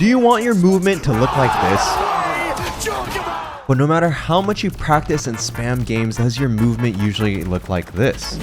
Do you want your movement to look like this? But no matter how much you practice and spam games, does your movement usually look like this?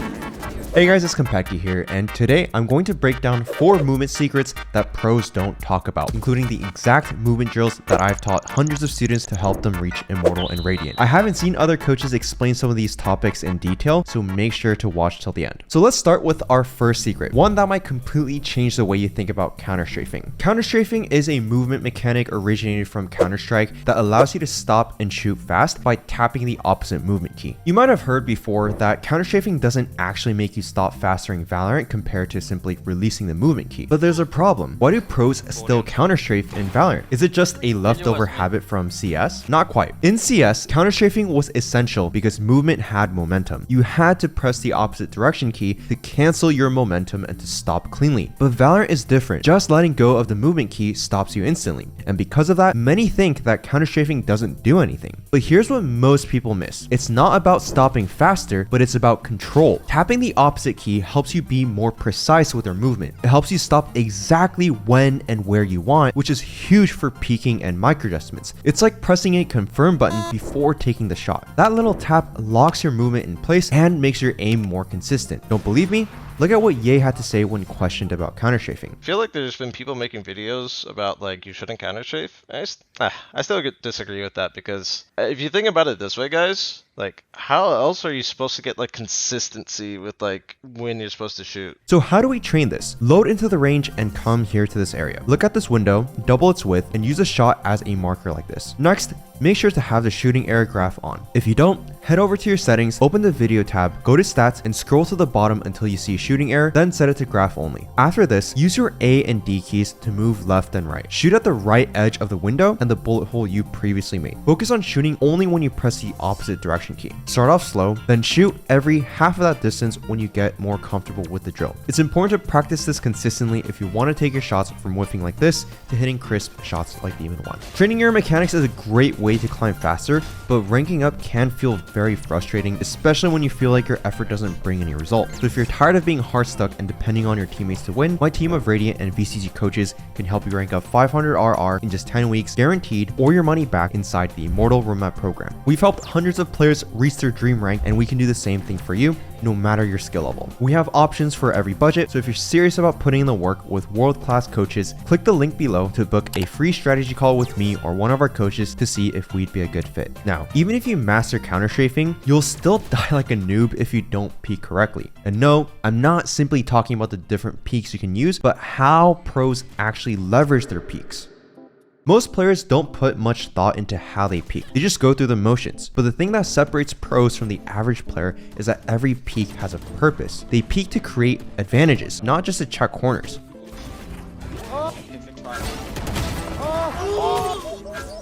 Hey guys, it's Konpeki here, and today I'm going to break down 4 movement secrets that pros don't talk about, including the exact movement drills that I've taught hundreds of students to help them reach Immortal and Radiant. I haven't seen other coaches explain some of these topics in detail, so make sure to watch till the end. So let's start with our first secret, one that might completely change the way you think about counter-strafing. Counter-strafing is a movement mechanic originated from Counter-Strike that allows you to stop and shoot fast by tapping the opposite movement key. You might have heard before that counter-strafing doesn't actually make you stop faster in Valorant compared to simply releasing the movement key. But there's a problem. Why do pros still counter-strafe in Valorant? Is it just a leftover habit from CS? Not quite. In CS, counter-strafing was essential because movement had momentum. You had to press the opposite direction key to cancel your momentum and to stop cleanly. But Valorant is different. Just letting go of the movement key stops you instantly. And because of that, many think that counter-strafing doesn't do anything. But here's what most people miss. It's not about stopping faster, but it's about control. Tapping the opposite key helps you be more precise with your movement. It helps you stop exactly when and where you want, which is huge for peeking and micro adjustments. It's like pressing a confirm button before taking the shot. That little tap locks your movement in place and makes your aim more consistent. Don't believe me? Look at what Ye had to say when questioned about counter-strafing. I feel like there's been people making videos about like you shouldn't counter-strafe. I still disagree with that because if you think about it this way, guys, like how else are you supposed to get like consistency with like when you're supposed to shoot? So how do we train this? Load into the range and come here to this area. Look at this window, double its width, and use a shot as a marker like this. Next, make sure to have the shooting area graph on. If you don't, head over to your settings, open the video tab, go to stats, and scroll to the bottom until you see shooting error, then set it to graph only. After this, use your A and D keys to move left and right. Shoot at the right edge of the window and the bullet hole you previously made. Focus on shooting only when you press the opposite direction key. Start off slow, then shoot every half of that distance when you get more comfortable with the drill. It's important to practice this consistently if you want to take your shots from whiffing like this to hitting crisp shots like Demon 1. Training your mechanics is a great way to climb faster, but ranking up can feel very frustrating, especially when you feel like your effort doesn't bring any results. So if you're tired of being hard stuck and depending on your teammates to win, my team of Radiant and VCG coaches can help you rank up 500 RR in just 10 weeks, guaranteed, or your money back inside the Immortal Roadmap program. We've helped hundreds of players reach their dream rank, and we can do the same thing for you, no matter your skill level. We have options for every budget, so if you're serious about putting in the work with world-class coaches, click the link below to book a free strategy call with me or one of our coaches to see if we'd be a good fit. Now, even if you master counter-strafing, you'll still die like a noob if you don't peek correctly. And no, I'm not simply talking about the different peeks you can use, but how pros actually leverage their peeks. Most players don't put much thought into how they peek. They just go through the motions. But the thing that separates pros from the average player is that every peek has a purpose. They peek to create advantages, not just to check corners.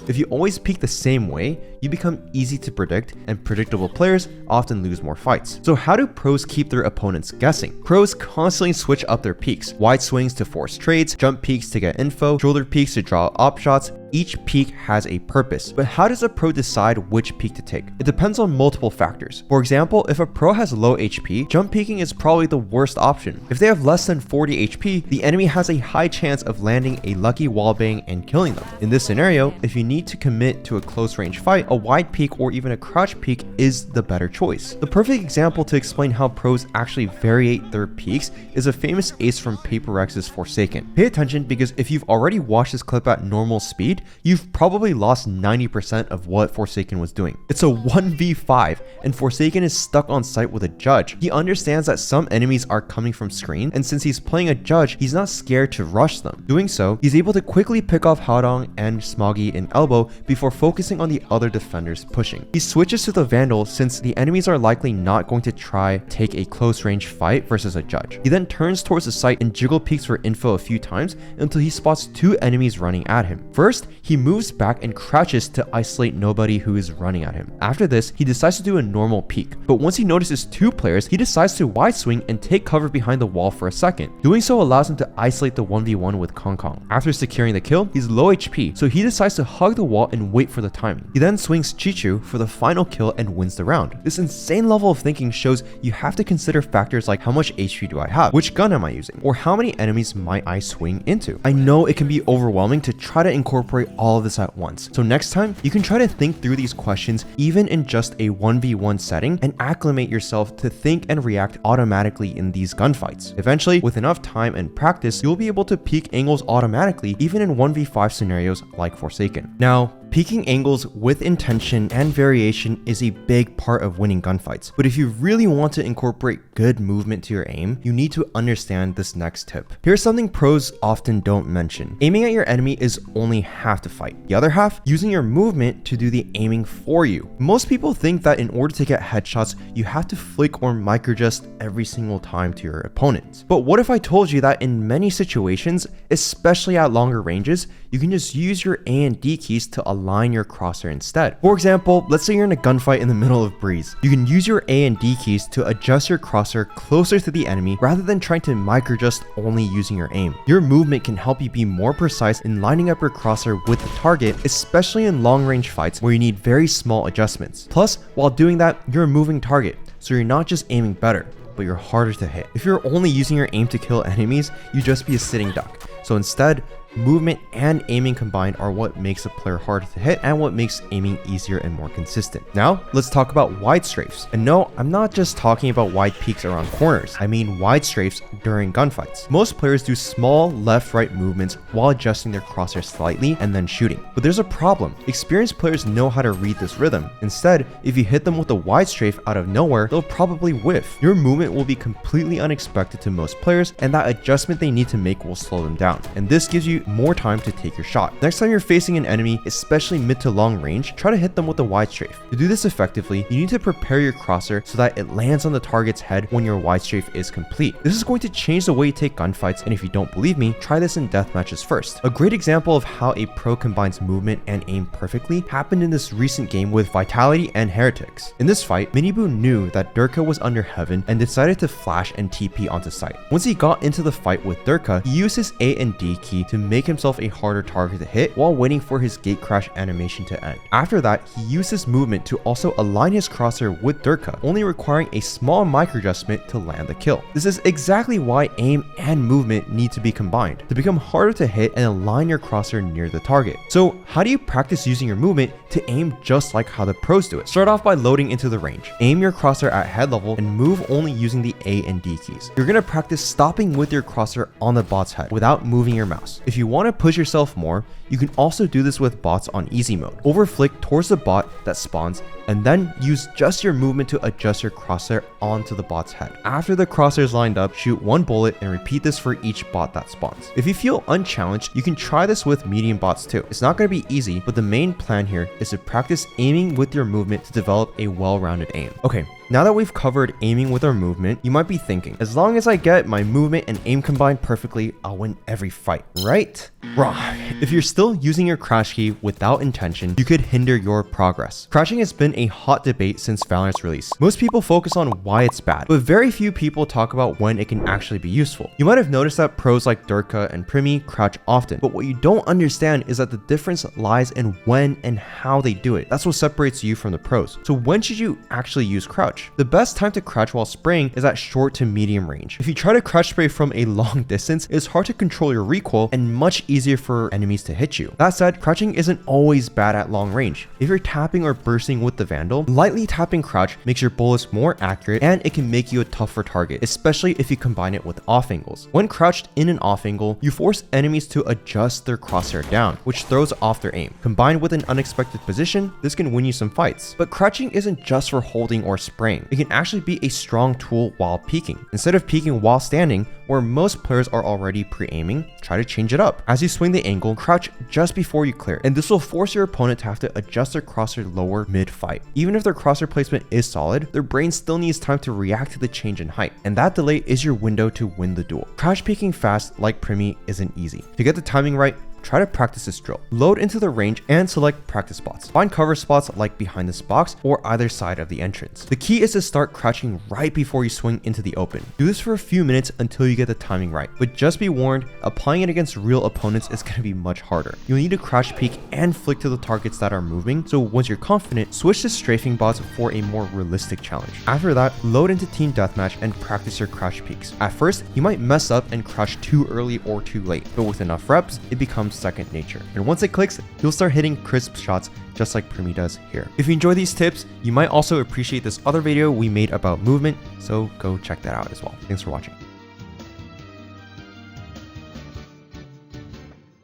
If you always peek the same way, you become easy to predict, and predictable players often lose more fights. So how do pros keep their opponents guessing? Pros constantly switch up their peeks. Wide swings to force trades, jump peeks to get info, shoulder peeks to draw op shots. Each peek has a purpose. But how does a pro decide which peek to take? It depends on multiple factors. For example, if a pro has low HP, jump peeking is probably the worst option. If they have less than 40 HP, the enemy has a high chance of landing a lucky wallbang and killing them. In this scenario, if you need to commit to a close range fight, a wide peek or even a crouch peek is the better choice. The perfect example to explain how pros actually variate their peeks is a famous ace from Paper Rex's Forsaken. Pay attention, because if you've already watched this clip at normal speed, you've probably lost 90% of what Forsaken was doing. It's a 1v5, and Forsaken is stuck on site with a judge. He understands that some enemies are coming from screen, and since he's playing a judge, he's not scared to rush them. Doing so, he's able to quickly pick off Haodong and Smoggy in elbow before focusing on the other defenders pushing. He switches to the Vandal since the enemies are likely not going to try take a close range fight versus a judge. He then turns towards the site and jiggle peeks for info a few times until he spots 2 enemies running at him. First, he moves back and crouches to isolate nobody who is running at him. After this, he decides to do a normal peek, but once he notices 2 players, he decides to wide swing and take cover behind the wall for a second. Doing so allows him to isolate the 1v1 with Kong Kong. After securing the kill, he's low HP, so he decides to hug the wall and wait for the timing. He then swings Chichu for the final kill and wins the round. This insane level of thinking shows you have to consider factors like how much HP do I have, which gun am I using, or how many enemies might I swing into. I know it can be overwhelming to try to incorporate all of this at once, so next time you can try to think through these questions even in just a 1v1 setting and acclimate yourself to think and react automatically in these gunfights. Eventually, with enough time and practice, you'll be able to peek angles automatically even in 1v5 scenarios like Forsaken. Now, peeking angles with intention and variation is a big part of winning gunfights, but if you really want to incorporate good movement to your aim, you need to understand this next tip. Here's something pros often don't mention. Aiming at your enemy is only half the fight. The other half, using your movement to do the aiming for you. Most people think that in order to get headshots, you have to flick or microadjust every single time to your opponents. But what if I told you that in many situations, especially at longer ranges, you can just use your A and D keys to align your crosshair instead. For example, let's say you're in a gunfight in the middle of Breeze. You can use your A and D keys to adjust your crosshair closer to the enemy rather than trying to microadjust only using your aim. Your movement can help you be more precise in lining up your crosshair with the target, especially in long range fights where you need very small adjustments. Plus, while doing that, you're a moving target, so you're not just aiming better, but you're harder to hit. If you're only using your aim to kill enemies, you'd just be a sitting duck. So instead, movement and aiming combined are what makes a player harder to hit and what makes aiming easier and more consistent. Now, let's talk about wide strafes. And no, I'm not just talking about wide peaks around corners. I mean wide strafes during gunfights. Most players do small left-right movements while adjusting their crosshair slightly and then shooting. But there's a problem. Experienced players know how to read this rhythm. Instead, if you hit them with a wide strafe out of nowhere, they'll probably whiff. Your movement will be completely unexpected to most players, and that adjustment they need to make will slow them down. And this gives you more time to take your shot. Next time you're facing an enemy, especially mid to long range, try to hit them with a wide strafe. To do this effectively, you need to prepare your crosshair so that it lands on the target's head when your wide strafe is complete. This is going to change the way you take gunfights, and if you don't believe me, try this in deathmatches first. A great example of how a pro combines movement and aim perfectly happened in this recent game with Vitality and Heretics. In this fight, Minibu knew that Durka was under heaven and decided to flash and TP onto site. Once he got into the fight with Durka, he used his A and D key to make himself a harder target to hit while waiting for his gate crash animation to end. After that, he used his movement to also align his crosshair with Durka, only requiring a small micro adjustment to land the kill. This is exactly why aim and movement need to be combined to become harder to hit and align your crosshair near the target. So how do you practice using your movement to aim just like how the pros do it? Start off by loading into the range. Aim your crosshair at head level and move only using the A and D keys. You're gonna practice stopping with your crosshair on the bot's head without moving your mouse. If you want to push yourself more, you can also do this with bots on easy mode. Overflick towards the bot that spawns and then use just your movement to adjust your crosshair onto the bot's head. After the crosshair is lined up, shoot one bullet and repeat this for each bot that spawns. If you feel unchallenged, you can try this with medium bots too. It's not going to be easy, but the main plan here is to practice aiming with your movement to develop a well-rounded aim. Okay, now that we've covered aiming with our movement, you might be thinking, as long as I get my movement and aim combined perfectly, I'll win every fight, right? Wrong. If you're still using your crash key without intention, you could hinder your progress. Crashing has been a hot debate since Valorant's release. Most people focus on why it's bad, but very few people talk about when it can actually be useful. You might have noticed that pros like Durka and Primi crouch often, but what you don't understand is that the difference lies in when and how they do it. That's what separates you from the pros. So when should you actually use crouch? The best time to crouch while spraying is at short to medium range. If you try to crouch spray from a long distance, it's hard to control your recoil and much easier for enemies to hit you. That said, crouching isn't always bad at long range. If you're tapping or bursting with the Vandal, lightly tapping crouch makes your bullets more accurate and it can make you a tougher target, especially if you combine it with off angles. When crouched in an off angle, you force enemies to adjust their crosshair down, which throws off their aim. Combined with an unexpected position, this can win you some fights. But crouching isn't just for holding or spraying. It can actually be a strong tool while peeking. Instead of peeking while standing, where most players are already pre-aiming, try to change it up. As you swing the angle, crouch just before you clear, and this will force your opponent to have to adjust their crosshair lower mid-fight. Even if their crosshair placement is solid, their brain still needs time to react to the change in height, and that delay is your window to win the duel. Crouch peeking fast like Primi isn't easy. To get the timing right, try to practice this drill. Load into the range and select practice spots. Find cover spots like behind this box or either side of the entrance. The key is to start crouching right before you swing into the open. Do this for a few minutes until you get the timing right, but just be warned, applying it against real opponents is going to be much harder. You'll need to crouch peek and flick to the targets that are moving, so once you're confident, switch to strafing bots for a more realistic challenge. After that, load into team deathmatch and practice your crouch peeks. At first, you might mess up and crouch too early or too late, but with enough reps, it becomes second nature. And once it clicks, you'll start hitting crisp shots just like Primi does here. If you enjoy these tips, you might also appreciate this other video we made about movement, so go check that out as well. Thanks for watching.